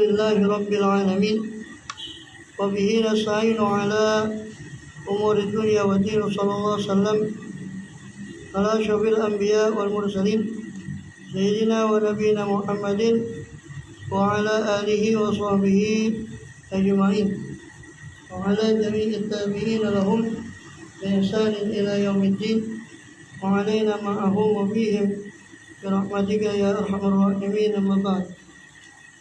Alhamdulillahi Rabbil Alamin. Wa bihi nasta'inu ala umuri dunya wa din. Sallallahu alaihi wasallam ala syafil anbiya wal mursalin Sayyidina wa nabiyina Muhammadin wa ala alihi wa sahbihi ajma'in wa ala jami'it tabi'in lahum bi ihsanin ila yaumiddin wa alaina ma'ahum wa fihim bi rahmatika ya arhamar rahimin. Amma ba'd.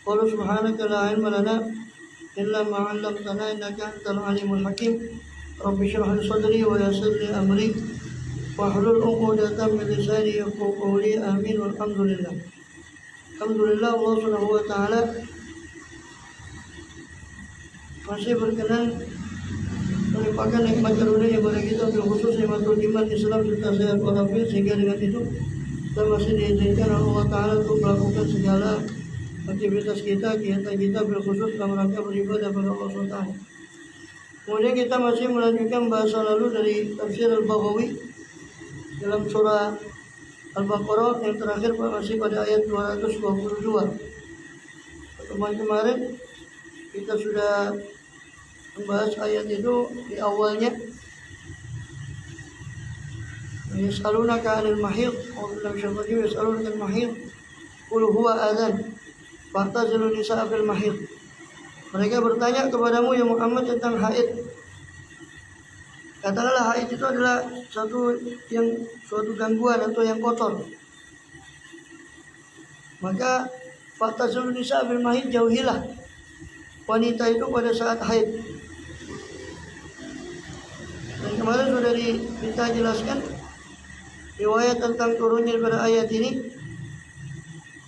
Qul subhanaka la ilma lana illa ma 'allamtana innaka antal alimul hakim. Rabbi shrah li sadri wa yassir li amri wahlul 'uqdatam min lisani yafqahu qawli. Amin. Alhamdulillah. Alhamdulillah, Allah Subhanahu wa taala masih berkenan melimpahkan nikmat karunia kepada kita, khusus nikmatul iman Islam serta sehat walafiat, sehingga dengan itu kita masih diizinkan oleh Allah taala untuk melakukan segala aktivitas kita, kegiatan kita, khusus dalam rangka beribadah kepada Allah SWT. Kemudian kita masih melanjutkan bahasa lalu dari tafsir Al-Baghawi dalam surah Al-Baqarah yang terakhir masih pada ayat 222. Pertemuan kemarin kita sudah membahas ayat itu di awalnya. Yas'alunaka 'anil mahid, yas'alunaka 'anil mahid, qul huwa adzan fa'tazilun nisaa fil mahid. Mereka bertanya kepadamu ya Muhammad tentang haid. Katakanlah haid itu adalah suatu gangguan atau yang kotor. Maka fa'tazilun nisaa fil mahid, jauhilah wanita itu pada saat haid. Dan kemarin sudah kita jelaskan riwayat tentang turunnya pada ayat ini,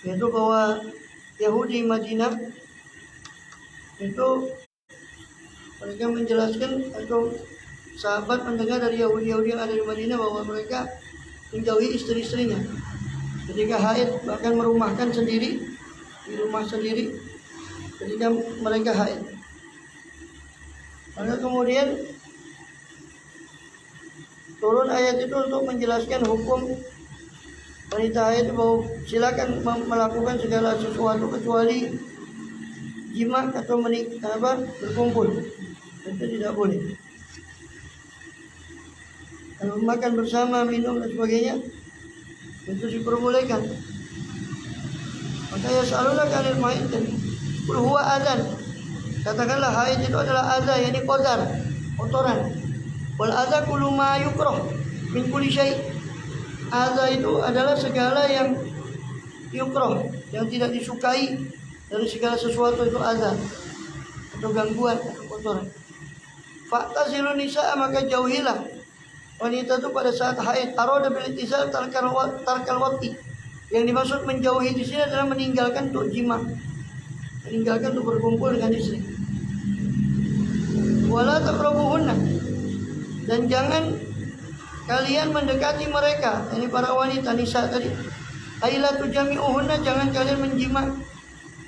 yaitu bahwa Yahudi Madinah itu mereka menjelaskan, atau sahabat mendengar dari Yahudi yang ada di Madinah bahwa mereka menjauhi istri-istrinya ketika haid, bahkan merumahkan sendiri di rumah sendiri ketika mereka haid. Maka kemudian turun ayat itu untuk menjelaskan hukum wanita haid, bahwa silakan melakukan segala sesuatu kecuali jima atau berkumpul, itu tidak boleh. Kalau makan bersama, minum dan sebagainya itu diperbolehkan. Maka yas'alunaka 'anil mahid, qul huwa adzan, katakanlah haid itu adalah adza, yakni qadar, kotoran. Wal adza kullu ma yukrah min kulli syai'. Adza itu adalah segala yang yukrah, yang tidak disukai dari segala sesuatu, itu adza atau gangguan atau kotoran. Fa'tazilun nisaa, maka jauhilah wanita itu pada saat haid. Arada bil itizal tarkal wati. Yang dimaksud menjauhi di sini adalah meninggalkan untuk jima, meninggalkan untuk berkumpul dengan istri. Wala taqrabuhunna, dan jangan kalian mendekati mereka, ini para wanita nisa tadi. Aila tujami'uhunna, jangan kalian menjima,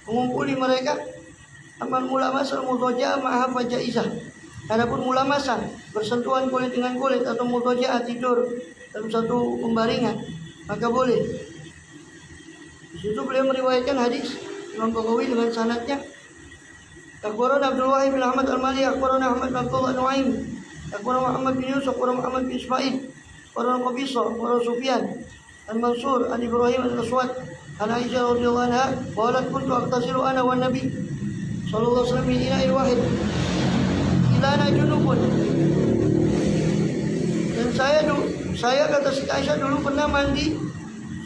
mengumpuli mereka. Amal mulamasal mudhaja'ah ma'a fajaizah. Adapun mulamasah, bersentuhan kulit dengan kulit, atau mudhaja'ah, tidur dalam satu pembaringan, maka boleh. Di situ beliau meriwayatkan hadis Imam Baghawi dengan sanadnya. Akhbarana Abdul Wahid bin Ahmad Al-Mali, akhbarana Ahmad bin Abdullah Nuaim, akhbarana Muhammad bin Yusuf, akhbarana Muhammad bin Ismail, akhbarana Qabisa, akhbarana Sufyan Al-Mansur an Ibrahim Al-Aswad an Aisyah radhiyallahu anha qalat kuntu aqtasilu ana wan Nabi sallallahu alaihi wasallam min ina'in wahid ilana junubun. Dan saya kata Siti Aisyah dulu pernah mandi,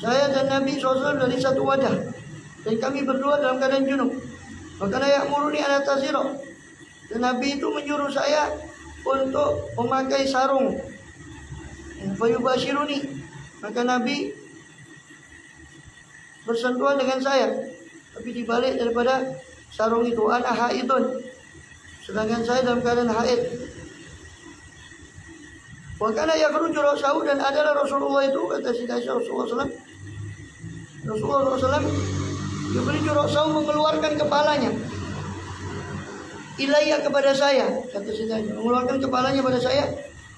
saya dan Nabi SAW dari satu wadah, dan kami berdua dalam keadaan junub. Maka ya'muruni an atazira, dan Nabi itu menyuruh saya untuk memakai sarung. Fayubashiruni, maka Nabi bersentuhan dengan saya, tapi dibalik daripada sarung itu. Ana haidun, sedangkan saya dalam keadaan haid. Wa kana yakhruju ra'sahu, dan adalah Rasulullah itu, kata Siti Aisyah, Rasulullah SAW yukhriju ra'sahu, mengeluarkan kepalanya, ilayya, kepada saya, kata Siti Aisyah, mengeluarkan kepalanya pada saya.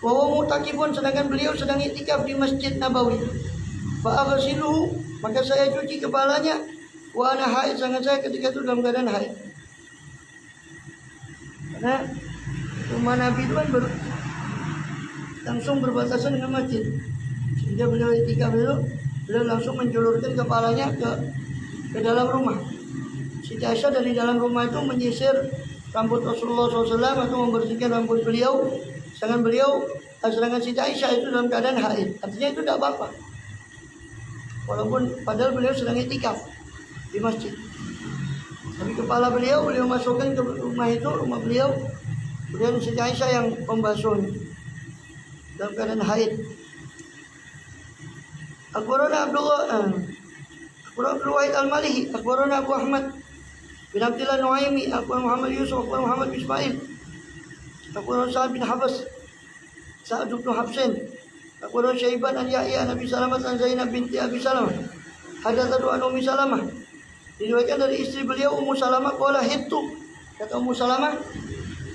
Wa huwa mutakifun, sedangkan beliau sedang iktikaf di Masjid Nabawi. Fa aghsiluhu, maka saya cuci kepalanya. Wa ana haid, sedangkan saya ketika itu dalam keadaan haid. Nah, rumah Nabi itu kan langsung berbatasan dengan masjid. Sehingga beliau ketika beliau langsung menjulurkan kepalanya ke dalam rumah. Siti Aisyah dari dalam rumah itu menyisir rambut Rasulullah SAW atau membersihkan rambut beliau. Sedangkan Siti Aisyah itu dalam keadaan haid. Artinya itu tidak apa-apa. Walaupun padahal beliau sedang itikaf di masjid. Tapi kepala beliau masukkan ke rumah itu, rumah beliau. Kemudian Siti Aisyah yang membasuhnya dalam keadaan haid. Akhbarana Abdul Wahid Al-Malihi, akhbarana Abu Ahmad bin Abdillah Nuaimi, akhbarana Muhammad Yusuf, akhbarana Muhammad bin Ismail, akhbarana Sa'ad bin Sa'ad bin Habsin, akhbarana Syaiban an Yahya an Abi Salamah an Zainab binti Abi Salamah. Hadatsatu an Ummi Salamah. Diriwayatkan dari istri beliau Ummu Salamah qala hittu. Kata Ummu Salamah,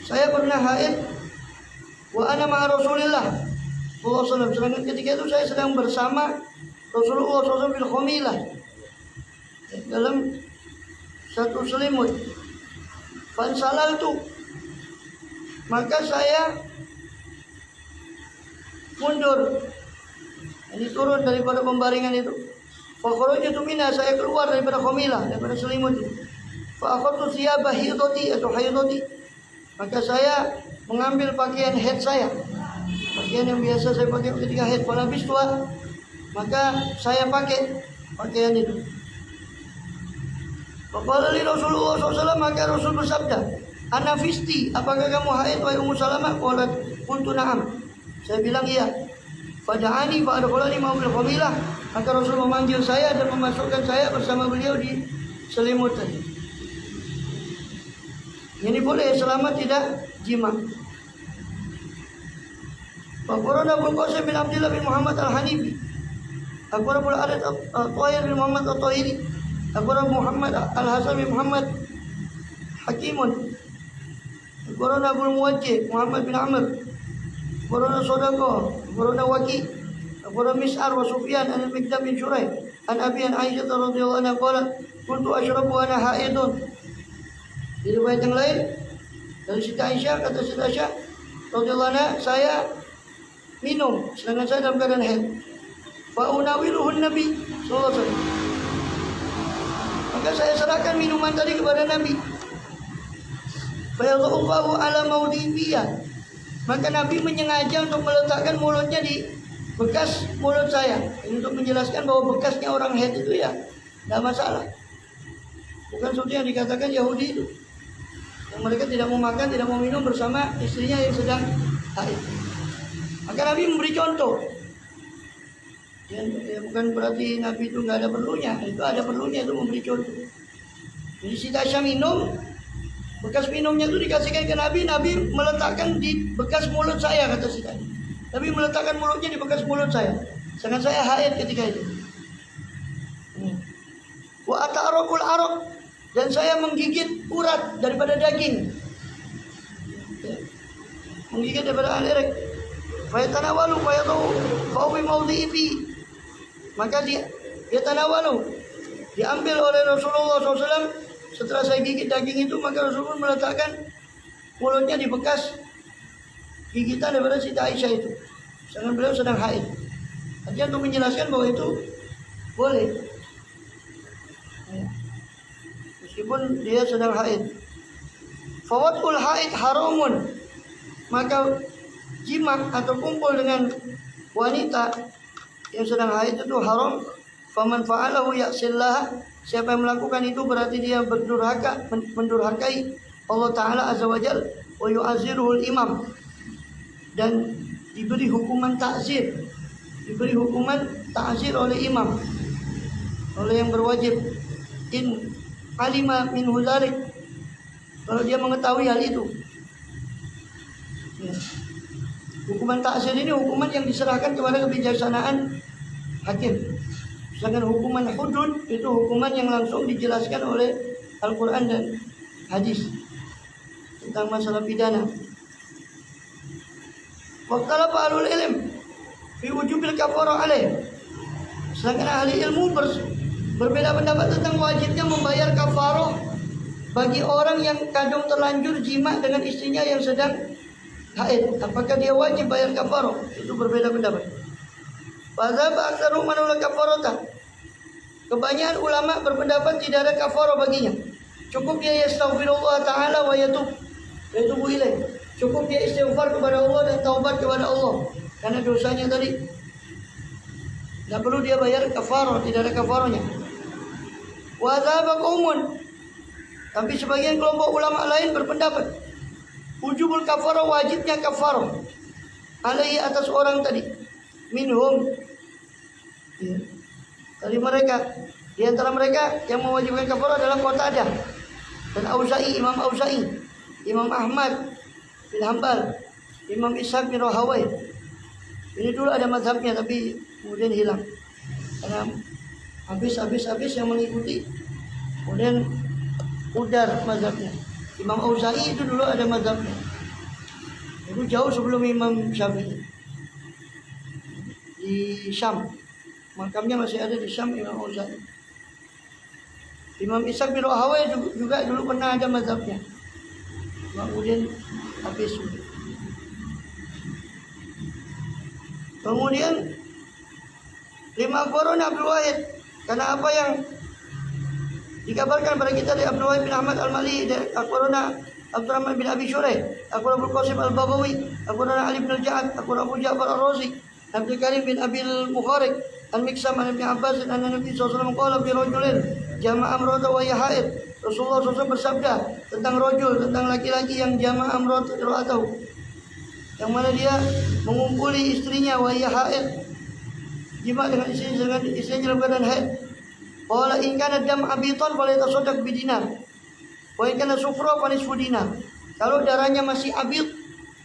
saya pernah haid wa ana ma'a Rasulillah sallallahu alaihi wasallam. Sedangkan ketika itu saya sedang bersama Rasulullah SAW bil khamilah, dalam satu selimut. Fansalaltu, maka saya mundur, ini turun daripada pembaringan itu. Fakhrajtu minha, saya keluar daripada khamilah, daripada selimut itu. Fa akhadtu thiyaba hidati atau haidati, maka saya mengambil pakaian haid saya, pakaian yang biasa saya pakai ketika haid. Pada habis tua, maka saya pakai pakaian itu. Faqala li Rasulullah SAW, maka Rasul bersabda, "Ana fisti, apakah kamu haid wahai Ummu Salamah?" Qalat, "Qultu na'am." Saya bilang iya. Fada'ani fa'adkhalani ma'al khamilah, maka Rasul memanggil saya dan memasukkan saya bersama beliau di selimut tadi. Ini boleh selama tidak jima. Akhbarana Abu Qasim bin Abdullah bin Muhammad Al-Hanifi, akhbarana Abu Al-Arith Al-Tahir bin Muhammad Al-Tahiri, akhbarana Muhammad Al-Hasan bin Muhammad Hakimun, akhbarana Abu Muwajjih Muhammad bin Amr, akhbarana Sodaqah, akhbarana Waki, akhbarana Mis'ar wa Sufyan an Al-Mikdam bin Shuraih an Abi an Aisyah radhiyallahu anha qalat kuntu asyrabu wa ana haidun. Di riwayat yang lain dari Siti Aisyah, kata Siti Aisyah radhiyallahu anha, saya minum sedangkan saya dalam keadaan haid. Fa unawiluhun Nabi sallallahu alaihi wasallam, maka saya serahkan minuman tadi kepada Nabi. Fa yadhu'u ala mawdi'iyah, maka Nabi menyengaja untuk meletakkan mulutnya di bekas mulut saya. Ini untuk menjelaskan bahwa bekasnya orang haid itu ya tidak masalah. Bukan seperti yang dikatakan Yahudi itu, yang mereka tidak mau makan, tidak mau minum bersama istrinya yang sedang haid. Maka Nabi memberi contoh. Ya, bukan berarti Nabi itu nggak ada perlunya. Itu ada perlunya, itu memberi contoh. Jadi Siti Aisyah minum, bekas minumnya itu dikasihkan ke Nabi. Nabi meletakkan di bekas mulut saya, kata Siti Aisyah. Nabi meletakkan mulutnya di bekas mulut saya. Sedangkan saya haid ketika itu. Wa ata'araqul araq, dan saya menggigit urat daripada daging. Menggigit daripada al-irq. Fayatanawalu fayatau fa'ubi mawdi'i, maka dia tanawalu, diambil oleh Rasulullah SAW. Setelah saya gigit daging itu, maka Rasulullah meletakkan mulutnya di bekas gigitan daripada Siti Aisyah itu. Sedangkan beliau sedang haid. Artinya untuk menjelaskan bahwa itu boleh, meskipun dia sedang haid. Fawatul haid haramun, maka jima atau kumpul dengan wanita yang sedang haid itu haram. Faman fa'alahu ya'sillah, siapa yang melakukan itu berarti dia mendurhakai Allah Ta'ala Azza wa Jal. Wa yu'aziruhul imam, dan diberi hukuman ta'zir, oleh imam, oleh yang berwajib. In alima min huzalik, kalau dia mengetahui hal itu. Ya. Hukuman ta'zir ini hukuman yang diserahkan kepada kebijaksanaan hakim. Sedangkan hukuman hudud itu hukuman yang langsung dijelaskan oleh Al-Quran dan hadis tentang masalah pidana. Waqtalafa ahlul ilm fi wujubil kafarah alaih, sedangkan ahli ilmu berbeda pendapat tentang wajibnya membayar kafarah bagi orang yang kadung terlanjur jima dengan istrinya yang sedang haid, apakah dia wajib bayar kafarah? Itu berbeda pendapat. Fadzhab aktsaru man la kafarata. Kebanyakan ulama berpendapat tidak ada kafarah baginya. Cukup dia yastaghfirullah taala wa yatubu ilaih. Cukup dia istighfar kepada Allah dan taubat kepada Allah karena dosanya tadi. Tidak perlu dia bayar kafarah, tidak ada kafarahnya. Wa dzaba qaumun. Tapi sebagian kelompok ulama lain berpendapat wujubul kafarah, wajibnya kafarah alaihi atas orang tadi. Minhum, ya, dari mereka, di antara mereka yang mewajibkan kafarah adalah Qatadah dan Auza'i, Imam Auza'i, Imam Ahmad bin Hanbal, Imam Ishaq bin Rahawai. Ini dulu ada mazhabnya tapi kemudian hilang karena habis yang mengikuti, kemudian udar mazhabnya. Imam Auza'i itu dulu ada mazhabnya, itu jauh sebelum Imam Syafi'i di Syam, makamnya masih ada di Syam Imam Auza'i. Imam Ishaq bin Rahawai juga dulu pernah ada mazhabnya, kemudian habis. Kemudian lima korona Abdul Wahid, karena apa yang dikabarkan pada kita dari Abdul Wahid bin Ahmad Al-Mali, dari Akhbarana Abdurrahman bin Abi Shuraih, Akhbarana Abu Qasim Al-Babawi, Akhbarana Ali bin Al-Ja'ad, Akhbarana Abu Ja'far Ar-Razi, Abdul Karim bin Abil Mukharik, Al-Miksam an Ibn Abbas, dan Nabi SAW qala fi rajulin jama'a amrata wa haid. Rasulullah SAW bersabda tentang rajul, tentang laki-laki yang jama'a amratahu, yang mana dia mengumpuli istrinya wa haid, jima dengan istrinya dalam keadaan haid. Qala in kana dam abitan fala yatasaddaq bidinar wa in kana sufra fa nisfu dinar. Kalau darahnya masih abid,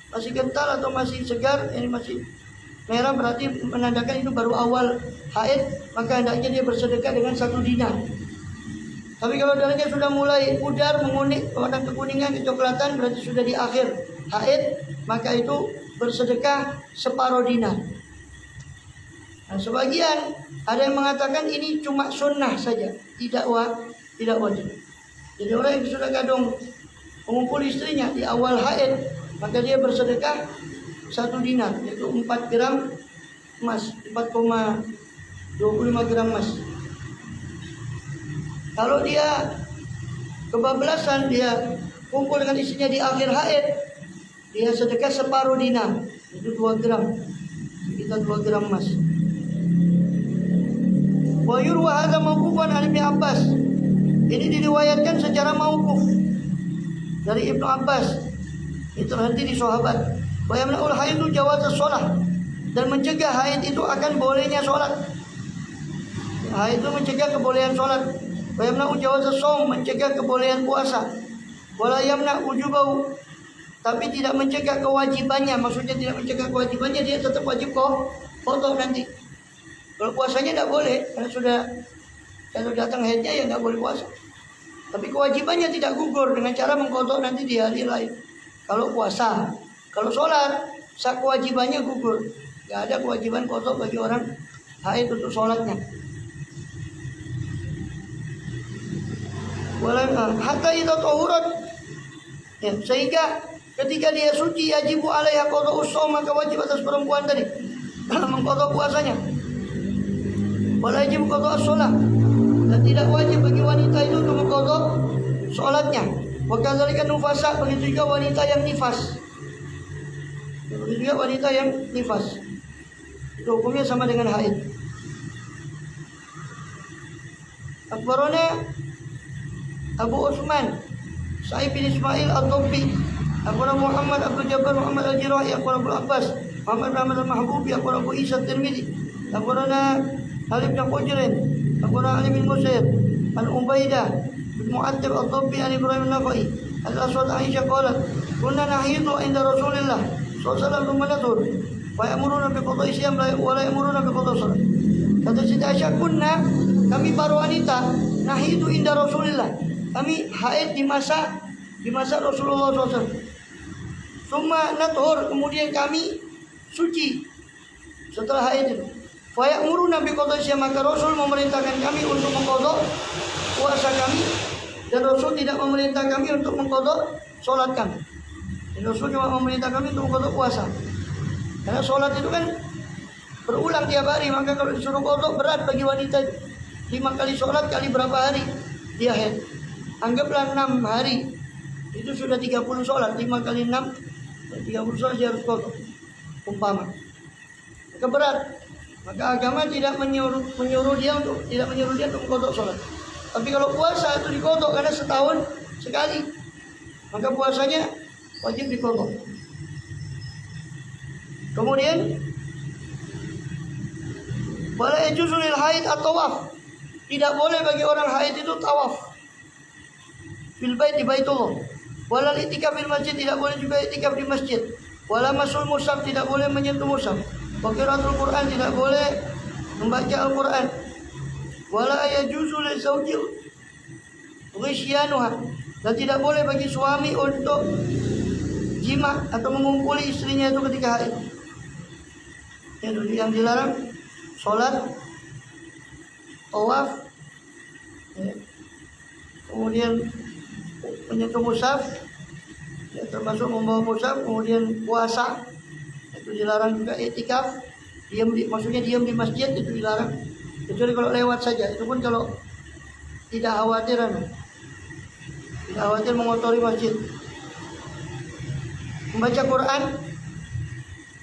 masih kental atau masih segar, ini masih merah, berarti menandakan itu baru awal haid, maka hendaknya dia bersedekah dengan 1 dinar. Tapi kalau darahnya sudah mulai pudar, menguning, warna kekuningan, kecoklatan, berarti sudah di akhir haid, maka itu bersedekah separuh dinar. Nah, sebagian ada yang mengatakan ini cuma sunnah saja, tidak wajib. Jadi orang yang sudah kadung mengumpul istrinya di awal haid, maka dia bersedekah 1 dinar, yaitu 4 gram emas, 4,25 gram emas. Kalau dia kebablasan, dia kumpul dengan istrinya di akhir haid, dia sedekah separuh dinar, itu 2 gram, sekitar 2 gram emas. Wa yurwa hadza mauqufan an Ibnu Abbas. Ini diriwayatkan secara mauquf dari Ibnu Abbas. Itu terhenti di sahabat. Wa yamna'ul haidu jawaz shalah, dan mencegah haid itu akan bolehnya salat. Haid itu mencegah kebolehan salat. Wa yamna'u jawaz shaum, mencegah kebolehan puasa. Wala yamna' wujubahu, tapi tidak mencegah kewajibannya. Maksudnya tidak mencegah kewajibannya, dia tetap wajib qada nanti. Kalau puasanya tidak boleh, karena sudah kalau datang haidnya ya tidak boleh puasa. Tapi kewajibannya tidak gugur dengan cara mengqadha nanti di hari lain. Kalau puasa, kalau sholat, kewajibannya gugur. Tidak ada kewajiban qadha bagi orang haid untuk sholatnya. Hatta idza tahurat, ya, sehingga ketika dia suci yajibu alaiha qada'us shaum, maka wajib atas perempuan tadi mengqadha puasanya. Wala wajib qada shalah, dan tidak wajib bagi wanita itu untuk mengqadha salatnya. Wa kadzalika nufasa, begitu juga wanita yang nifas. Begitu juga wanita yang nifas. Itu hukumnya sama dengan haid. Akhbarana Abu Utsman Sa'id bin Ismail Ad-Dabbi, akhbarana Muhammad Abdul Jabbar Muhammad Al-Jirahi, akhbarana Abu Abbas Muhammad Rahman Al-Mahbubi, akhbarana Abu Isa At-Tirmidzi, akhbarana Ali bin Hujrin, akhbarana Ali bin Musayyib, an Ubaidah bin Mu'attib Ad-Dabbi, an Ibrahim An-Nakhai, al-Aswad Aisyah qalat, kunna nahidu inda Rasulillah sallallahu alaihi wasallam natur, wa ya'muruna bi qada'i siyam wa la ya'muruna bi qada'i shalah. Kata Siti Aisyah, kunna, kami para wanita, nahidu inda Rasulillah, kami haid di masa Rasulullah SAW. Summa nathur, kemudian kami suci setelah haid itu. Fa ya'muruna bi qada'i siyam, maka Rasul memerintahkan kami untuk mengqadha puasa kami Dan Rasul tidak memerintah kami untuk mengqadha sholat kami. Dan Rasul cuma memerintah kami untuk mengqadha puasa. Karena sholat itu kan berulang tiap hari, maka kalau disuruh qadha berat bagi wanita. 5 kali sholat kali berapa hari dia haid? Anggaplah 6 hari, itu sudah 30 sholat. 5 kali 6 30 sholat dia harus qadha, umpama. Maka berat. Maka agama tidak menyuruh dia untuk qadha sholat. Tapi kalau puasa itu diqadha karena setahun sekali, maka puasanya wajib diqadha. Kemudian wala yajuzu lil haid at-tawaf. Tidak boleh bagi orang haid itu tawaf fil bait di Baitullah. Wala itikaf fil masjid, tidak boleh juga itikaf di masjid. Wala masul mushaf, tidak boleh menyentuh mushaf. Wa qiraatul Quran, tidak boleh membaca Al-Quran. Wala yajuzu li zawjil ghisyanuha, dan tidak boleh bagi suami untuk jima atau mengumpuli istrinya itu ketika haid. Yang dilarang sholat, tawaf, kemudian menyentuh mushaf, termasuk membawa mushaf, kemudian puasa itu dilarang juga. I'tikaf, maksudnya diam di masjid itu dilarang, kecuali kalau lewat saja. Itu pun kalau tidak khawatir mengotori masjid. Membaca Quran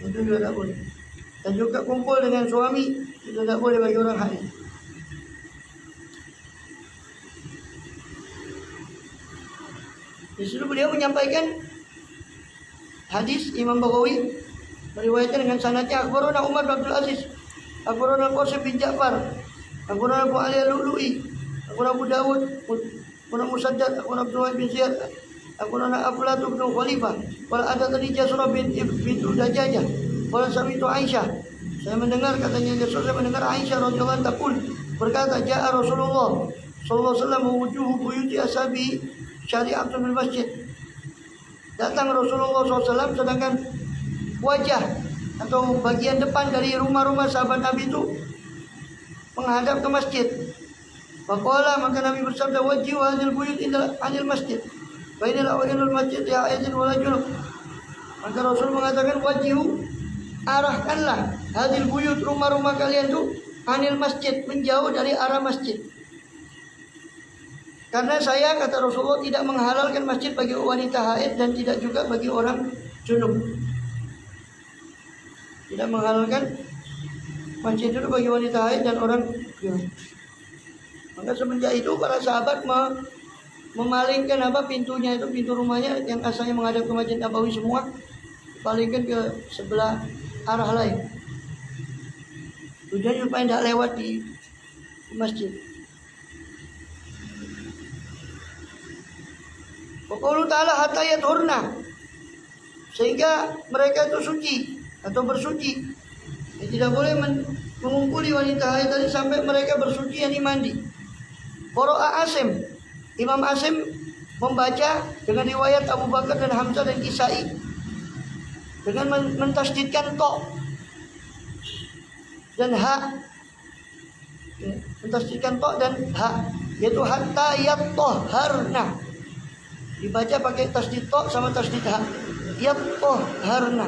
itu juga tidak boleh. Dan juga kumpul dengan suami itu tidak boleh bagi orang haid. Di situ beliau menyampaikan hadis Imam Baghawi meriwayatkan dengan sanadnya, akhbarana Umar bin Abdul Aziz, akhbarana Qasim bin Ja'far, akhbarana Abu Ali Al-Lu'lu'i, akhbarana Abu Dawud, akhbarana Musaddad, akhbarana Abdullah bin Ziyad, akhbarana Aflatu bin Khalifah, wal ada tadi Jasrah bintu Dajajah, wal sami'tu Aisyah. Saya mendengar, katanya Jasrah, saya mendengar Aisyah radhiyallahu anha berkata, ja'a Rasulullah sallallahu alaihi wasallam wujuhu buyuti ashabi syari'atun bil masjid. Datang Rasulullah SAW sedangkan wajah atau bagian depan dari rumah-rumah sahabat Nabi itu menghadap ke masjid. Faqala, maka Nabi bersabda, wajhu hadil buyut anil masjid, fa inal awalul masjid ya aidin wala junub. Maka Rasul mengatakan, wajhu, arahkanlah hadil buyut, rumah-rumah kalian itu anil masjid, menjauh dari arah masjid. Karena saya, kata Rasulullah, tidak menghalalkan masjid bagi wanita haid dan tidak juga bagi orang junub. Tidak menghalalkan masjid itu bagi wanita haid dan orang junub. Maka semenjak itu para sahabat memalingkan pintunya itu, pintu rumahnya yang asalnya menghadap ke Masjid Nabawi semua, palingkan ke sebelah arah lain. Tujuannya supaya tidak lewat di masjid. Qawlu ta'ala hatta yathurna, sehingga mereka itu suci atau bersuci. Tidak boleh mengumpuli wanita haid tadi sampai mereka bersuci, yakni mandi. Qara'a Asim, Imam Asim membaca dengan riwayat Abu Bakar dan Hamzah dan Kisai dengan mentasdidkan to dan ha, mentasdidkan to dan ha, yaitu hatta yatahharna. Dibaca pakai tasdid to sama tasdid ha. Yatahharna.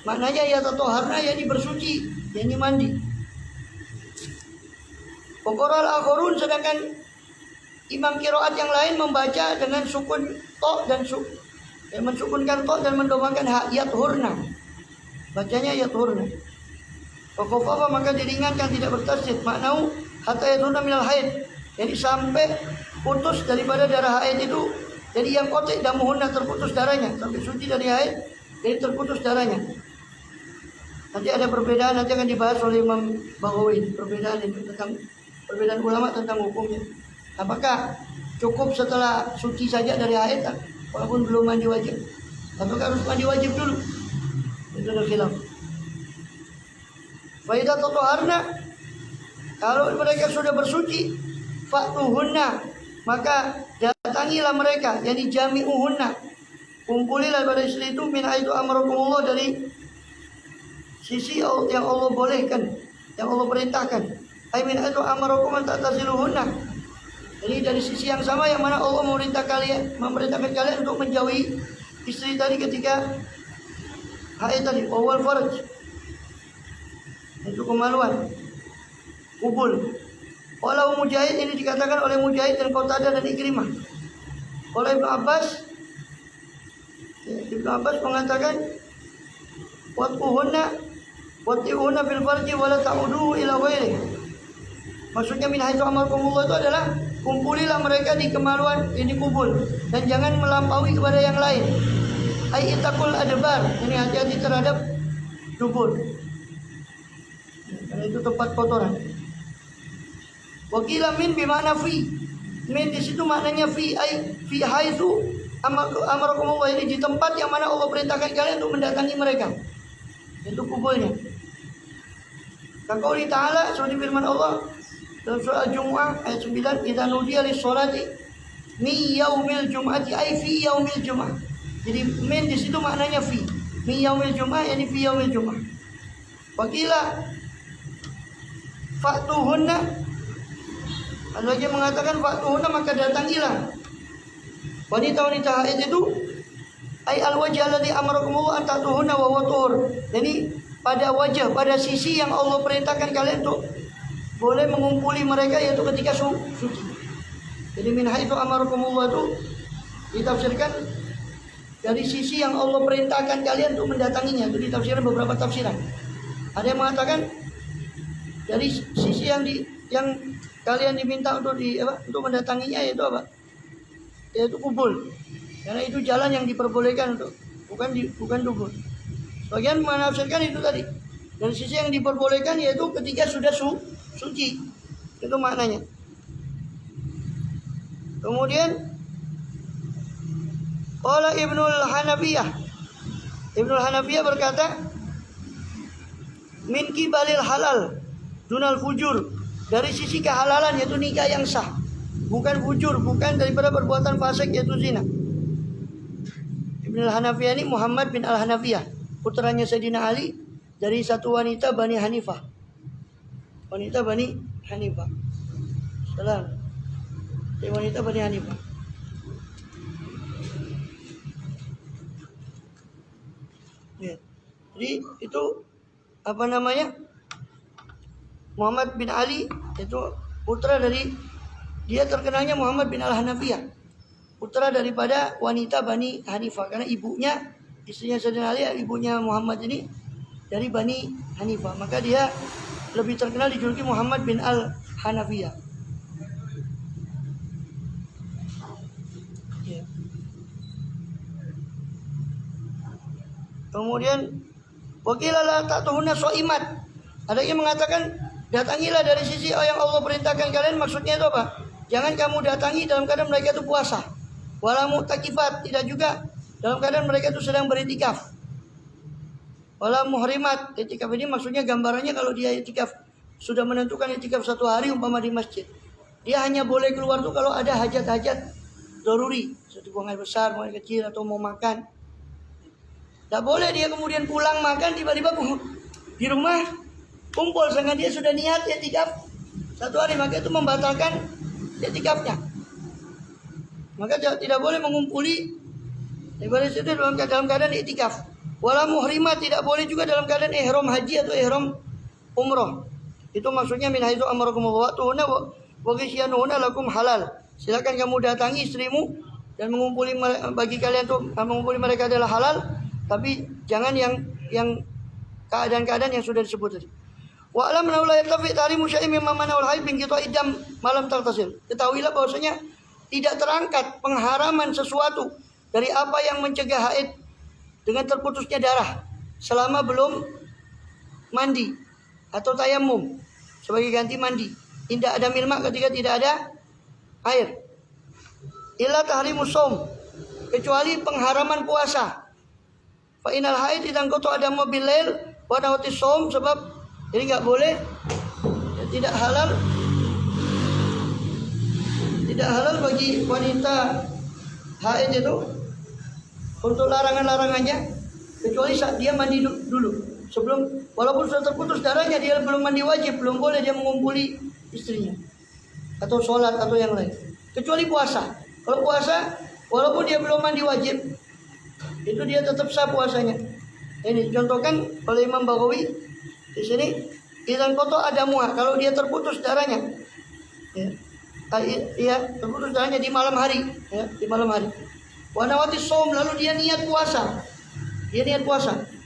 Maknanya yatahharna, yakni bersuci, yakni mandi. Pokoknya al-akhirun, sedangkan imam qiraat yang lain membaca dengan sukun to dan mensukunkan to dan mendomakan ha, yathurna. Bacanya yathurna. Pokoknya maka diringankan, tidak bertasdid. Maknau hatta yathurna minal haid, jadi sampai putus daripada darah haid itu. Jadi yang kotik damuhunna, terputus darahnya, sampai suci dari haid, jadi terputus darahnya. Nanti ada perbedaan, nanti akan dibahas oleh Imam Baghawi, perbedaan itu tentang perbedaan ulama tentang hukumnya. Apakah cukup setelah suci saja dari haid, walaupun belum mandi wajib, atau harus mandi wajib dulu? Itu ada khilaf. Faidah tatoharna, kalau mereka sudah bersuci, fa'tuhunna, maka datangilah mereka, yani jami'uhunna, kumpulilah pada istri itu, min aitu amrakumullah, dari sisi yang Allah bolehkan, yang Allah perintahkan. Ay min aitu amrakum an ta'taziluhunna, Jadi dari sisi yang sama yang mana Allah memerintahkan kalian untuk menjauhi istri tadi ketika haid tadi, awal faraj, itu kemaluan, kubul. Walau Mujahid, ini dikatakan oleh Mujahid dan Qatadah dan Ikrimah. Oleh Ibnu Abbas mengatakan wati'uhunna fil farji wala ta'uduhu ila ghairi. Maksudnya min haitsu amarakumullah itu adalah kumpulilah mereka di kemaluan, ini kubul, dan jangan melampaui kepada yang lain. Ai ittaqul adbar, ini hati-hati terhadap dubur. Karena itu tempat kotoran. Wakila min bimana fi. Min di situ maknanya fi, ai fi haitsu amarakumullah, ini di tempat yang mana Allah perintahkan kalian untuk mendatangi mereka. Itu kuburnya. Kaqouli ta'ala, seperti firman Allah dalam surah Al-Jumu'ah ayat 9, "Idza nudiya lis-sholati min yaumil jum'ati", ai fi yaumil jum'ah. Jadi min di situ maknanya fi. Min yaumil jum'ah, yani fi yaumil jum'ah. Wakila fa'tuhunna, Allah yang mengatakan fa'tuhunna, maka datangilah wanita-wanita haid itu, ai al-wajh alladhi amarakumullah an ta'tuhunna wa huwa tuhur. Jadi pada wajah, pada sisi yang Allah perintahkan kalian untuk boleh mengumpuli mereka, yaitu ketika suci. Jadi min haitsu amarakumullah itu ditafsirkan dari sisi yang Allah perintahkan kalian untuk mendatanginya. Itu ditafsirkan beberapa tafsiran. Ada yang mengatakan dari sisi yang kalian diminta untuk mendatanginya, yaitu apa? Yaitu kubul. Karena itu jalan yang diperbolehkan untuk bukan dubur. Bagian menafsirkan itu tadi. Dari sisi yang diperbolehkan yaitu ketika sudah suci. Itu maknanya. Kemudian qala Ibnul Hanafiyah berkata, min kibalil halal dunal fujur, dari sisi kehalalan yaitu nikah yang sah, bukan fujur, bukan daripada perbuatan fasik yaitu zina. Ibnul Hanafiyah ini Muhammad bin Al-Hanafiyah, putranya Sayyidina Ali, dari satu wanita Bani Hanifah. Wanita Bani Hanifah. Salam. Dari wanita Bani Hanifah. Ya. Jadi itu apa namanya? Muhammad bin Ali itu putra dari, dia terkenalnya Muhammad bin Al-Hanafiyah, putra daripada wanita Bani Hanifah, karena ibunya, istrinya Sayyidina Ali, ibunya Muhammad ini dari Bani Hanifah, maka dia lebih terkenal dijuluki Muhammad bin Al-Hanafiyah. Ya. Kemudian wakilalah ta'tuhunna shaimat. Ada yang mengatakan datangilah dari sisi yang Allah perintahkan kalian, maksudnya itu apa? Jangan kamu datangi dalam keadaan mereka itu puasa. Wala mu'takifat, tidak juga dalam keadaan mereka itu sedang beritikaf. Wala muhrimat, itikaf ini maksudnya gambarannya kalau dia itikaf sudah menentukan itikaf 1 hari umpama di masjid, dia hanya boleh keluar tuh kalau ada hajat-hajat daruri, seperti buang air besar, buang air kecil, atau mau makan. Tak boleh dia kemudian pulang makan tiba-tiba di rumah kumpul, sedangkan dia sudah niat itikaf 1 hari, maka itu membatalkan itikafnya. Maka tidak boleh mengumpuli ibadah itu dalam keadaan itikaf. Wala muhrimat, tidak boleh juga dalam keadaan ihram haji atau ihram umroh. Itu maksudnya min haitsu amarakumullah tuhuna wa ghishyanuhunna lakum halal. Silakan kamu datangi istrimu dan mengumpuli bagi kalian tuh mengumpuli mereka adalah halal, tapi jangan yang keadaan-keadaan yang sudah disebut tadi. Wa alam la yattafi tahrimu syai'in mimma mana'ul haid bin qita'i dam malam tartasil. Ketahuilah bahwasanya tidak terangkat pengharaman sesuatu dari apa yang mencegah haid dengan terputusnya darah selama belum mandi atau tayamum sebagai ganti mandi. Tidak ada milma ketika tidak ada air. Illa tahrimus shaum, kecuali pengharaman puasa. Fa inal haid idan qata ada mobil lail wa nawatis shaum, sebab jadi enggak boleh, tidak halal bagi wanita haid itu untuk larangan-larangannya, kecuali saat dia mandi dulu. Sebelum, walaupun sudah terputus darahnya, dia belum mandi wajib, belum boleh dia mengumpuli istrinya atau sholat atau yang lain. kecuali puasa. Kalau puasa, walaupun dia belum mandi wajib, itu dia tetap sah puasanya. Ini contohkan oleh Imam Baghawi di sini, idan koto adamuha, kalau dia terputus darahnya, ya, terputus darahnya di malam hari, ya, di malam hari. Wanawati som, lalu dia niat puasa,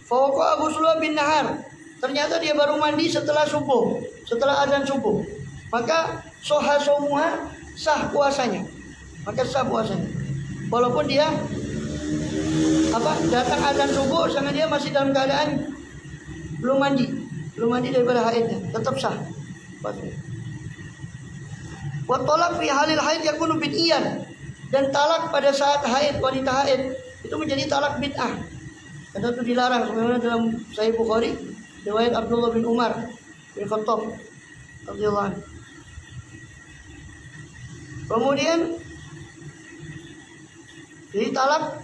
Fawqa Abu Sulaiman bin Nahar, ternyata dia baru mandi setelah subuh, setelah azan subuh, maka soha somuha, sah puasanya, walaupun dia datang azan subuh sama dia masih dalam keadaan belum mandi daripada haidnya, tetap sah puasanya. Wa talaq fi halil haid yakunu bid'iyan, dan talak pada saat haid, wanita haid itu menjadi talak bid'ah. Karena itu dilarang sebenarnya dalam Sahih Bukhari riwayat Abdullah bin Umar bin Khattab radhiyallahu anhu. Kemudian jadi talak,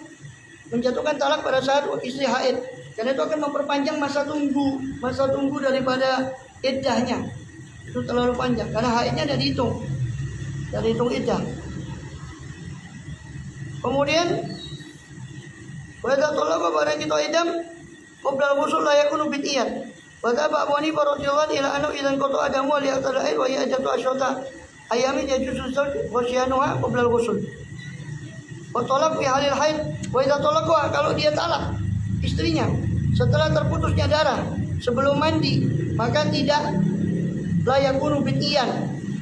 menjatuhkan talak pada saat istri haid, karena itu akan memperpanjang masa tunggu daripada iddahnya. Itu terlalu panjang karena haidnya ada dihitung iddah. Kemudian wa idza talaqa barang kita idam qabla al-ghusl la yakunu bid'iyan. Wa dhaba Abu Hanifah radhiyallahu anhu ila annahu idzan qata adamu li athar-aid wa yajatu asyata ayami yajuzu wasyanuha qabla al-ghusl. Wa talaq fi halil haid, wa idza talaqa, kalau dia talak istrinya setelah terputusnya darah sebelum mandi, maka tidak la yakunu bid'iyan,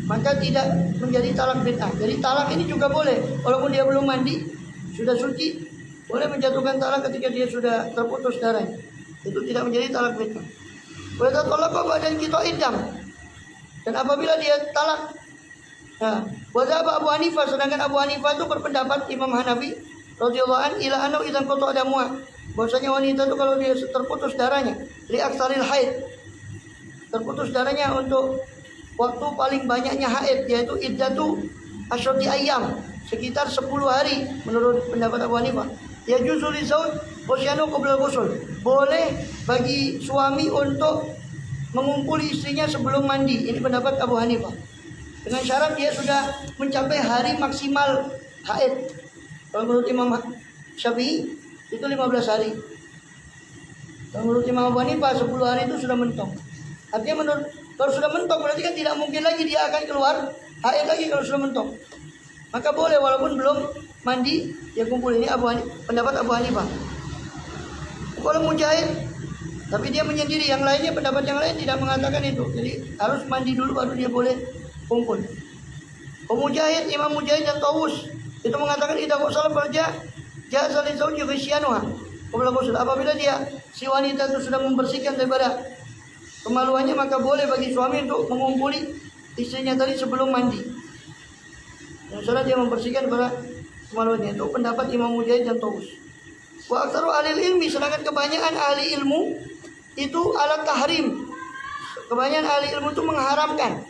maka tidak menjadi talak bid'ah. Jadi talak ini juga boleh, walaupun dia belum mandi, sudah suci, boleh menjatuhkan talak ketika dia sudah terputus darahnya. Itu tidak menjadi talak bid'ah. Wa idza talaqa ba'da kita idam, dan apabila dia talak, nah, wa dzaba Abu Hanifah, sedangkan Abu Hanifah itu berpendapat Imam Hanafi radhiyallahu an ila annahu idzan qata damuha, bahwasanya wanita itu kalau dia terputus darahnya li aktsaril haid, terputus darahnya untuk waktu paling banyaknya haid, yaitu iddatu asyati ayyam, sekitar 10 hari menurut pendapat Abu Hanifah. Ya juzul zauj wasyanu qabla ghusl, boleh bagi suami untuk mengumpuli istrinya sebelum mandi. Ini pendapat Abu Hanifah, dengan syarat dia sudah mencapai hari maksimal haid. Kalau menurut Imam Syafi'i itu 15 hari. Kalau menurut Imam Abu Hanifah 10 hari itu sudah mentok. Artinya kalau sudah mentok berarti kan tidak mungkin lagi dia akan keluar haid lagi kalau sudah mentok. Maka boleh walaupun belum mandi dia kumpul. Ini pendapat Abu Hanifah. Kalau Mujahid, tapi dia menyendiri, yang lainnya pendapat yang lain tidak mengatakan itu. Jadi harus mandi dulu baru dia boleh kumpul. Mujahid, Imam Mujahid dan Tawus itu mengatakan idza qasala farja jaza li zawji ghusyanuha qabla ghusl. Apabila si wanita itu sudah membersihkan daripada kemaluannya, maka boleh bagi suami untuk mengumpuli istrinya tadi sebelum mandi. Yang sudah dia membersihkan daripada kemaluannya. Itu pendapat Imam Mujahid dan Tawus. Wa aktsaru ahli ilmi, sedangkan kebanyakan ahli ilmu itu ala tahrim. Kebanyakan ahli ilmu itu mengharamkan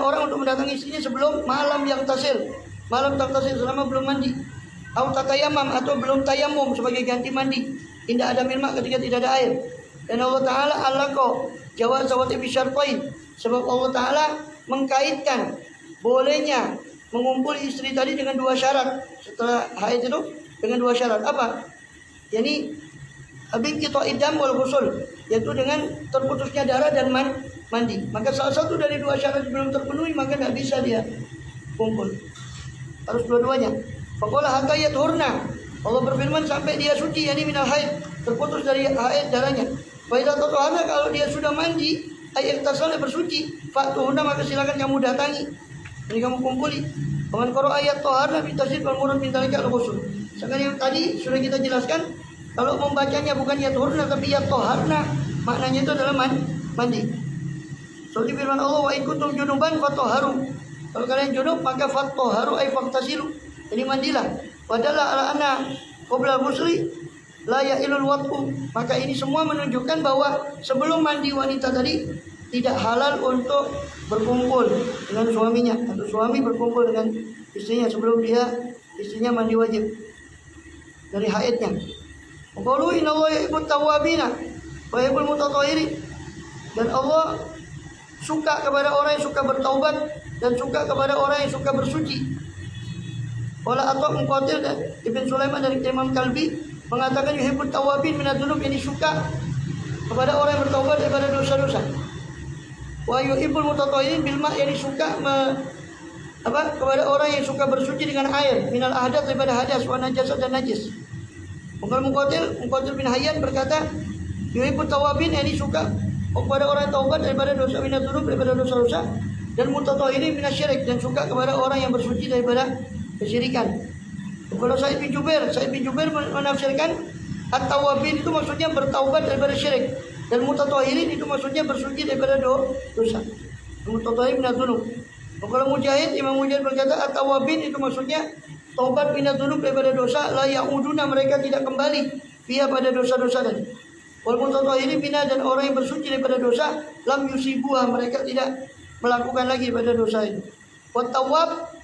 orang untuk mendatangi istrinya sebelum malam yang tasil selama belum mandi. Atau tatayamam, atau belum tayamum sebagai ganti mandi. Tidak ada milma ketika tidak ada air. Dan Allah Ta'ala allaqo jawaz zawati bisyartain, sebab Allah Ta'ala mengkaitkan bolehnya mengumpuli istri tadi dengan 2 syarat. Setelah haid itu dengan 2 syarat. Apa? Yani abin kita idam wal ghusl, yaitu dengan terputusnya darah dan mandi. Maka salah satu dari 2 syarat belum terpenuhi, maka tidak bisa dia kumpul. Harus dua-duanya. Faqala hatta yathurna, Allah berfirman sampai dia suci, yani minal haid, terputus dari haid darahnya. Wa idza tatahharna, kalau dia sudah mandi, ayat tasal bersuci, fatuhuna, maka silakan kamu datangi, jadi kamu kumpuli. Dengan qara ayat taharna bi tasdid wal murad min dzalika al-ghusl. Sekarang yang tadi sudah kita jelaskan, kalau membacanya bukan yathurna tapi yataharna, maknanya itu adalah mandi. Seperti firman Allah, wa in kuntum junuban fatahharu, kalau kalian junub maka fatahharu ay faqtasilu, jadi mandilah. Wadalla ala anna qabla ghusli la ya'ilul wat'u, maka ini semua menunjukkan bahwa sebelum mandi wanita tadi tidak halal untuk berkumpul dengan suaminya, atau suami berkumpul dengan istrinya sebelum istrinya mandi wajib dari haidnya. Qalu innallaha yuhibbut tawwabina wa yuhibbul mutatahhirin, dan Allah suka kepada orang yang suka bertaubat dan suka kepada orang yang suka bersuci. Qala atau Muqatil dan Ibn Sulaiman dari Imam Kalbi mengatakan yuhibbut tawabin minadz dzunub, ini suka kepada orang yang bertaubat daripada dosa-dosa. Wa yuhibbul mutatahhirin bil ma', yang suka kepada orang yang suka bersuci dengan air, minal ahdath, daripada hadas, wa najasat, dan najis. Muqatil bin Hayyan berkata yuhibbut tawabin, ini suka kepada orang yang taubat daripada dosa, minadz dzunub, daripada dosa-dosa, dan mutatahhirin minasyirik, dan suka kepada orang yang bersuci daripada kesyirikan. Kalau Sa'id bin Jubair menafsirkan at-tawabin itu maksudnya bertaubat daripada syirik, dan mutatahhirin itu maksudnya bersuci daripada dosa. Mutatahhirin minadz dzunub. Kalau Imam Mujahid berkata at-tawabin itu maksudnya taubat minadz dzunub, daripada dosa, la yauduna, mereka tidak kembali via pada dosa-dosa tadi. Wal mutatahhirin bina, dan orang yang bersuci daripada dosa, lam yusibuha, mereka tidak melakukan lagi pada dosa itu. Wa tawwab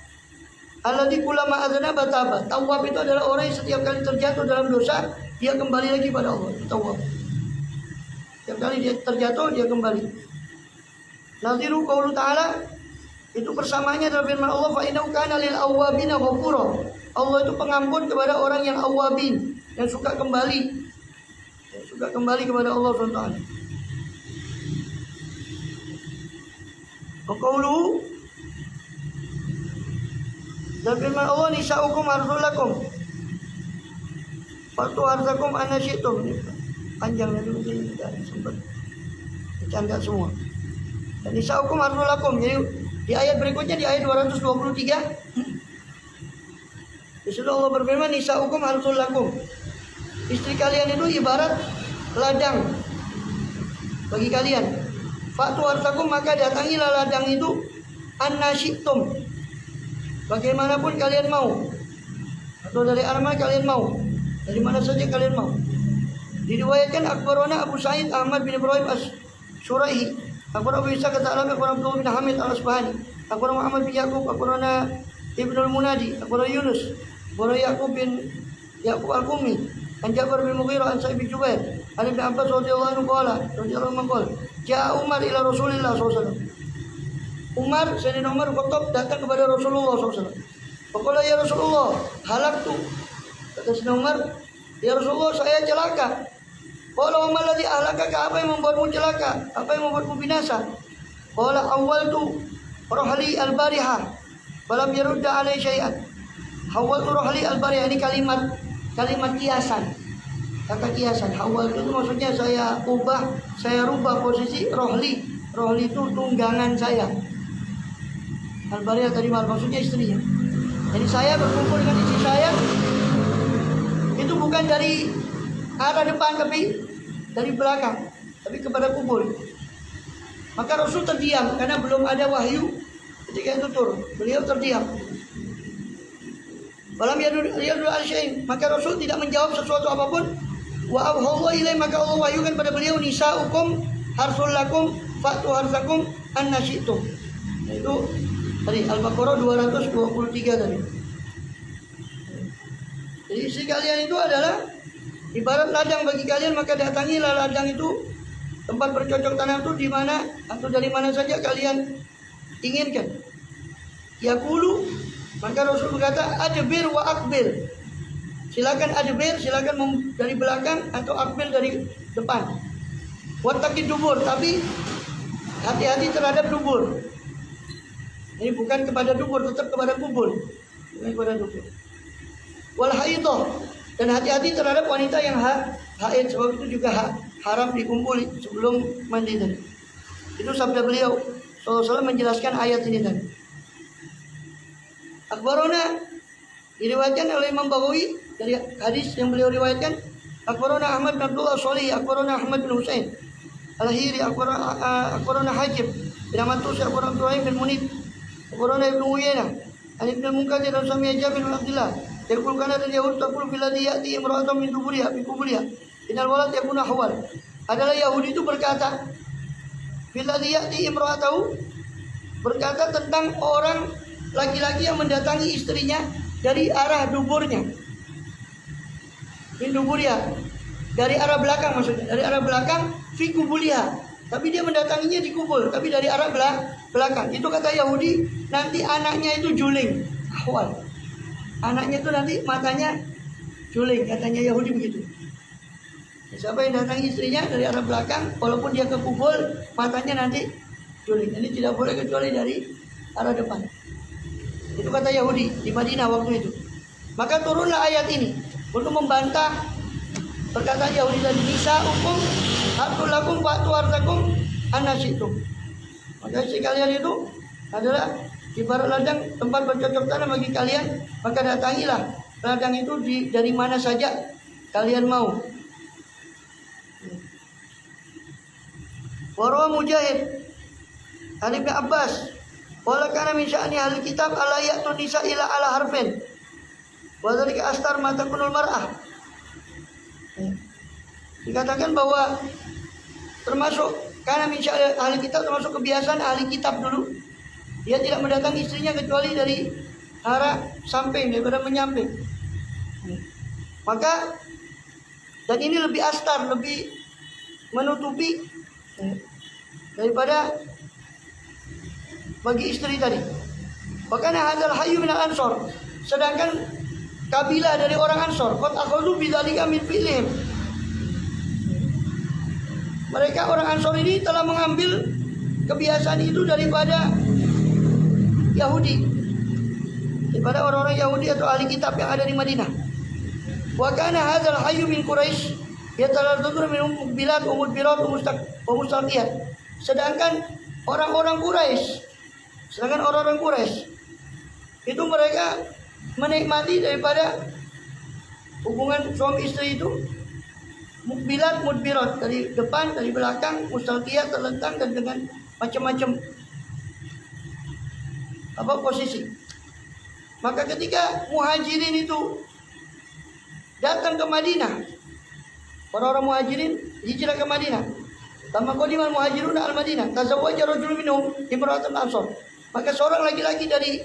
alladzi kullama aznaba taba. Tawwab itu adalah orang yang setiap kali terjatuh dalam dosa, dia kembali lagi pada Allah. Tawwab. Setiap kali dia terjatuh, dia kembali. Naziru qaulu ta'ala, itu persamaannya dalam firman Allah, fa innahu kana lil awwabina ghafura. Allah itu pengampun kepada orang yang awwabin, yang suka kembali. Yang suka kembali kepada Allah SWT. Wa qaulu, dan firman Allah, nisa'ukum harsul lakum fatu harsakum anna syi'tum. Panjang ya, dulu tidak sempat bercanda semua. Dan nisa'ukum harsul lakum, jadi di ayat berikutnya, di ayat 223, di situ Allah berfirman, nisa'ukum harsul lakum, istri kalian itu ibarat ladang bagi kalian. Fatu harsakum, maka datangilah ladang itu anna syi'tum, bagaimanapun kalian mau, atau dari arma kalian mau, dari mana saja kalian mau. Diriwayatkan akhbarana Abu Sa'id Ahmad bin Ibrahim As-Suraihi, akhbarana Abu Isa kata Alam, akhbarana Abdullah bin Hamid Al-Asbahani, akhbarana Muhammad bin Yaqub, akhbarana Ibnul Munadi, akhbarana Yunus, akhbarana Yaqub bin Yaqub Al-Qumi, an Ja'far bin Mughirah, an Sa'id bin Jubair, an Ibn Abbas radhiyallahu anhu qala, ja'a Umar ila Rasulillah SAW. Sayyidina Umar Khattab datang kepada Rasulullah SAW. Faqala ya Rasulullah, halaktu. Kata Sayyidina Umar, ya Rasulullah, saya celaka. Qala wa ma alladhi ahlakaka, apa yang membuatmu celaka? Apa yang membuatmu binasa? Qala awwaltu rohli al-bariha falam yarudda alai syai'an. Awwaltu rohli al-bariha, ini kalimat kiasan. Kata kiasan, awal itu maksudnya saya rubah posisi rohli. Rohli itu tunggangan saya. Al-Bariyah tadi maksudnya istrinya. Jadi saya berkumpul dengan istri saya, itu bukan dari arah depan, tapi dari belakang, tapi kepada kubur. Maka Rasul terdiam karena belum ada wahyu ketika itu turun. Beliau terdiam. Walam yadu al-syai', maka Rasul tidak menjawab sesuatu apapun. Wa auhallahu ilaihi, maka Allah wahyukan pada beliau, nisa'ukum harsul lakum fa'tu harsakum anna syi'tum. Itu tadi Al-Baqarah 223 tadi. Jadi istri kalian itu adalah ibarat ladang bagi kalian, maka datangilah ladang itu, tempat bercocok tanam itu di mana atau dari mana saja kalian inginkan. Yaqulu, maka Rasul berkata, adbir wa aqbil. Silakan adbir, silakan dari belakang, atau aqbil dari depan. Wattaqid dubur, tapi hati-hati terhadap dubur. Ini bukan kepada dubur, tetap kepada kubur. Bukan kepada dubur. Wal haidah, dan hati-hati terhadap wanita yang haid, sebab itu juga haram dikumpuli sebelum mandi tadi. Itu sabda beliau SAW menjelaskan ayat ini tadi. Akhbarona, diriwayatkan oleh Imam Baghawi dari hadis yang beliau riwayatkan. Akhbarona Ahmad bin Abdullah Sholih, akhbarona Ahmad bin Husain Al-Hiri, akhbarona Hakim bin Amatus, akhbarona Ibrahim bin Munib, akhbarona Ibnu Uyainah an Ibnu Munkadir dan Sami Jabir bin Abdullah. Yaqul kana al-yahud taqulu fil ladhi ya'ti imra'atan min duburiha bi qubliha innal walad yakunu ahwal. Adalah Yahudi itu berkata, fil ladhi ya'ti imra'atahu, berkata tentang orang laki-laki yang mendatangi istrinya dari arah duburnya. Min duburiha, dari arah belakang, maksudnya dari arah belakang, fi qubliha, tapi dia mendatanginya di kubur, tapi dari arah belakang. Itu kata Yahudi, nanti anaknya itu juling, ahwal. anaknya tuh nanti matanya juling, katanya Yahudi begitu. Siapa yang datang istrinya dari arah belakang, walaupun dia kepukul, matanya nanti juling. Ini tidak boleh kecuali dari arah depan. Itu kata Yahudi di Madinah waktu itu. Maka turunlah ayat ini untuk membantah perkataan Yahudi tadi. Nisa hukum hatul lakum fa'tu arzakum anasitum. Maka si kalian itu adalah ibarat ladang tempat bercocok tanam bagi kalian, maka datangilah ladang itu dari mana saja kalian mau. Warwa Mujahid an Ibnu Abbas wala kana min sya'ni ahli kitab ala ya'tu nisa ila ala harfin wa dzalika astar ma takunul mar'ah. Dikatakan bahwa termasuk karena min sya'ni ahli kitab, termasuk kebiasaan ahli kitab dulu, dia tidak mendatangi istrinya kecuali dari arah samping, daripada menyamping. Maka dan ini lebih astar, lebih menutupi daripada bagi istri tadi. Bahkan hadzal hayyu minal ansor, sedangkan kabilah dari orang Ansor qad akhadhu bidzalika min fi'lihim. Mereka orang Ansor ini telah mengambil kebiasaan itu daripada Yahudi, daripada orang-orang Yahudi atau ahli kitab yang ada di Madinah. Wa kana hadzal hayyu min Quraisy yataladdur min bilad umudbirat wa mustaqiyat. Sedangkan orang-orang Quraisy itu mereka menikmati daripada hubungan suami istri itu mukbilat mudbirat, dari depan, dari belakang, mustalqiyat, terlentang, dan dengan macam-macam posisi. Maka ketika muhajirin itu datang ke Madinah, orang-orang muhajirin hijrah ke Madinah, lama qadimal muhajirun al-Madinah, tazawwaja rajulun minhum imra'atan ansor. Maka seorang laki-laki dari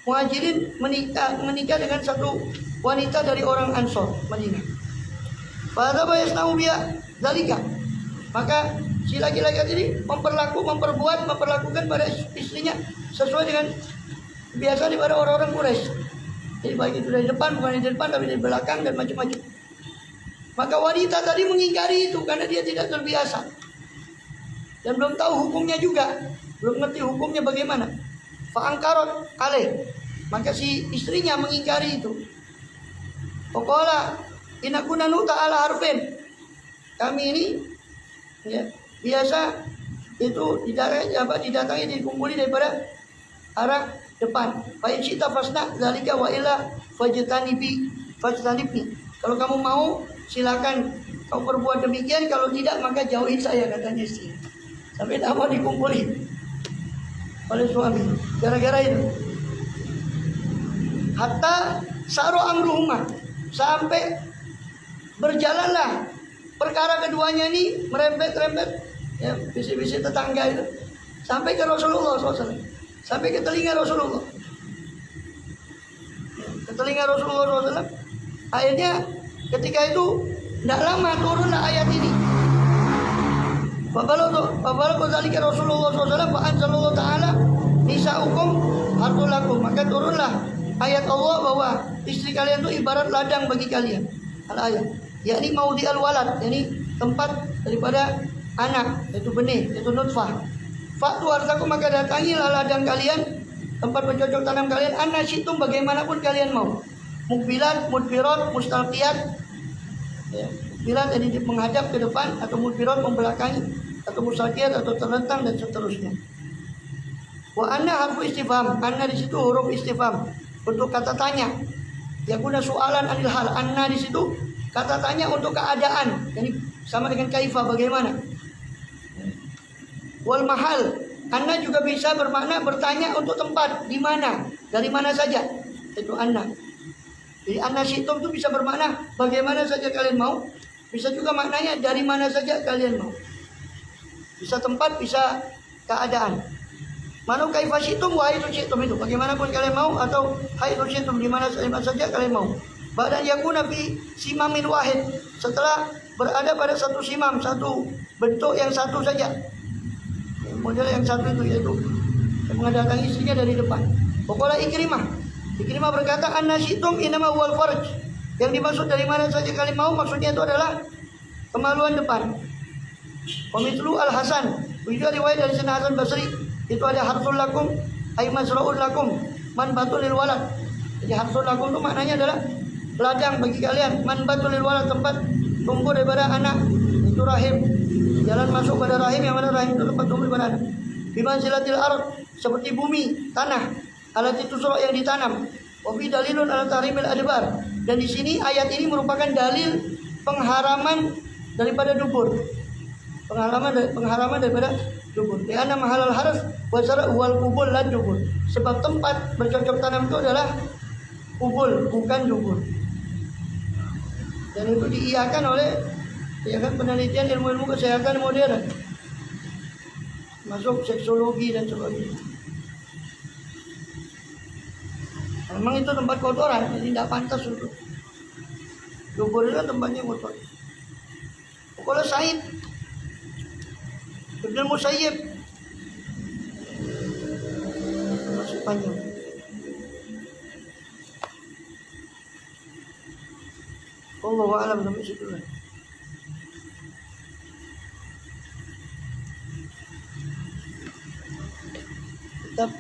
muhajirin menikah dengan satu wanita dari orang Ansor Madinah. Pada bayasnahu biya dalika. Maka si laki-laki ini memperlakukan pada istrinya sesuai dengan biasa daripada orang-orang Quraisy. Jadi baik itu dari depan, bukan dari depan, tapi dari belakang dan macam-macam. Maka wanita tadi mengingkari itu karena dia tidak terbiasa dan belum tahu hukumnya juga, belum ngerti hukumnya bagaimana. Fa'angkarot alaih, maka si istrinya mengingkari itu. Pokoknya inakuna nuta ala harfin, kami ini ya, biasa itu didatangi, dikumpuli daripada arah depan. Fa in syi'ta fasna zalika wa illa fajtanibi. Kalau kamu mau silakan kau perbuat demikian, kalau tidak maka jauhi saya, katanya istri. Sampai tak mau dikumpuli oleh suami gara-gara itu. Hatta saro amruhuma, sampai berjalanlah perkara keduanya ini merembet-rembet, ya, bisik-bisik tetangga itu, sampai ke Rasulullah SAW, sampai ke telinga Rasulullah, ke telinga Rasulullah SAW. Akhirnya ketika itu tidak lama turunlah ayat ini. Babalaqo zalika Rasulullah SAW wa anzalallahu ta'ala nisa'ukum harthul lakum. Maka turunlah ayat Allah bahwa istri kalian itu ibarat ladang bagi kalian. Al-ayat, yakni maudhi'al walad, yakni tempat daripada anak, yaitu benih, yaitu nutfah. Fa'tu arzakum, maka datangilah ladang kalian, tempat bercocok tanam kalian, anasyitum, bagaimanapun kalian mau. Mukbilat, mudbirat, mustalqiyat, ya, mukbilat jadi menghadap ke depan, atau mudbirat membelakangi, atau mustalqiyat atau terlentang, dan seterusnya. Wa anna harfu istifham, anna di situ huruf istifham untuk kata tanya. Yakuna soalan anil hal, anna di situ kata tanya untuk keadaan, jadi sama dengan kaifa, bagaimana. Wal mahal, anna juga bisa bermakna bertanya untuk tempat, di mana, dari mana saja, itu anna. Jadi anna situm itu bisa bermakna bagaimana saja kalian mau, bisa juga maknanya dari mana saja kalian mau. Bisa tempat, bisa keadaan. Manu kaifa situm wa haitu situm, itu bagaimanapun kalian mau, atau haitu situm, di mana saja kalian mau. Badan yakuna fi simamin wahid, setelah berada pada satu simam, satu bentuk yang satu saja. Model yang satu itu, yaitu mendatangi istrinya dari depan. Pokoknya Ikrimah Ikrimah berkata, an-nasitum inama wal farj. Yang dimaksud dari mana saja kalian mau, maksudnya itu adalah kemaluan depan. Wamitlu al-Hasan, juga riwayat dari Sayyidina Hasan Basri, itu ada harsul lakum ay mazra'ul lakum man batul lil walad. Jadi harsul lakum itu maknanya adalah ladang bagi kalian, man batul lil walad, tempat tumbuh daripada anak, itu rahim. Jalan masuk pada rahim, yang mana rahim itu tempat tumbuh pada anak. Bimanzilatil ard, seperti bumi, tanah, alat itu surah yang ditanam. Wabi dalilun ala tahrimil adbar. Dan di sini ayat ini merupakan dalil pengharaman daripada dubur. Pengharaman daripada dubur. Karena mahalal haras wasara wal kubul lan dubur. Sebab tempat bercocok tanam itu adalah kubul, bukan dubur. Dan itu diiyakan oleh penelitian ilmu-ilmu kesehatan modern, masuk seksologi dan sebagainya. Memang itu tempat kotoran, jadi tidak pantas untuk dubur. Itu tempatnya kotor. Kalau Said Ibn Musayyib masih panjang. Wallahu a'lam sampai situ lah. Tetap